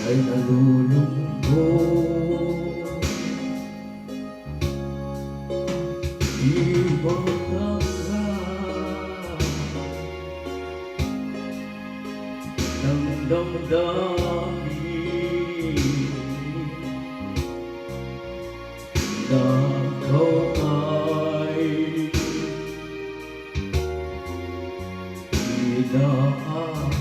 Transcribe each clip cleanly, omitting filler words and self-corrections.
ay nalulungkot. Ibang ng damdamin na ikaw ay inaakin.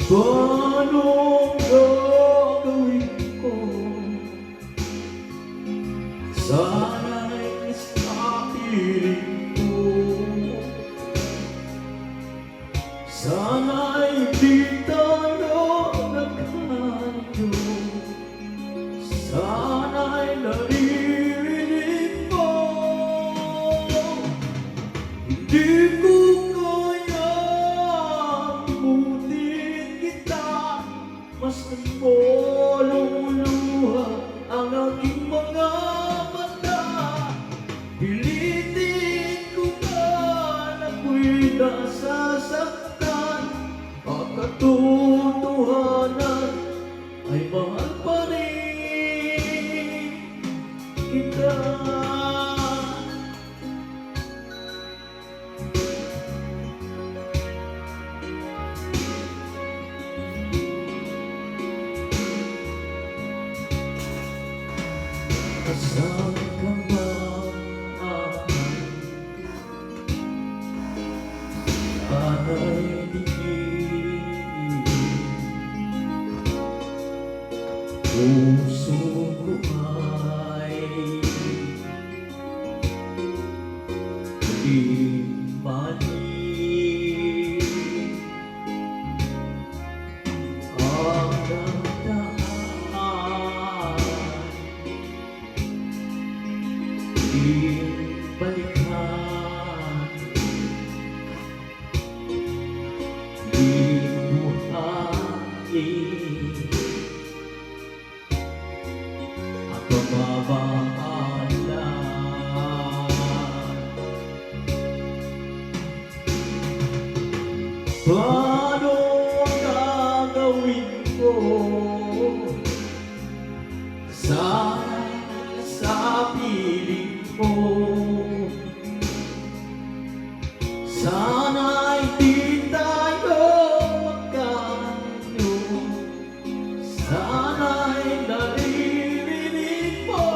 Paano gagawin ko? Sana'y sa piling ko, sana'y di tayo nagkalayo, sana'y naririnig mo. Hindi ko mas nagpoluluha ang aking mga mata. Pilitin ko man ako'y nasasaktan, ang katotohanan ay mahal pa rin kita. Saan ka ba aking sana'y diin? Puso ko ay di mali ang balikan, di buhayin ang pagmamahalan. Paano gagawin ko? Sana'y sa piling mo, sana'y di tayo magkalayo, sana'y naririnig mo.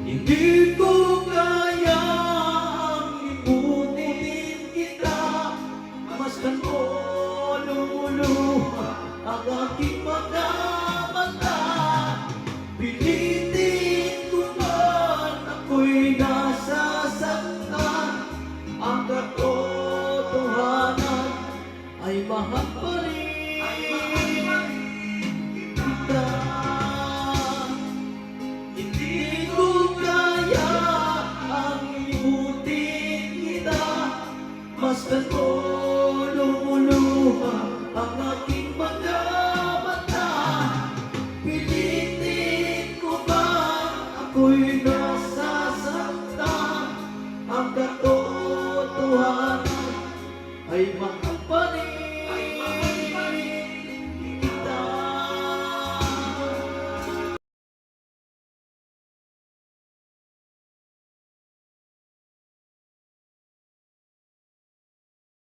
Hindi ko kayang limutin kita, masdan ko lumuluha ang aking mga mata. Pilitin ko man ako'y nasasaktan, ang katotohanan ay mahal pa rin kita. Hindi ko kaya ang limutin kita, masdan ko lumuluha ang aking mga mata. Pilitin ko man ako'y nasasaktan, ang katotohanan ay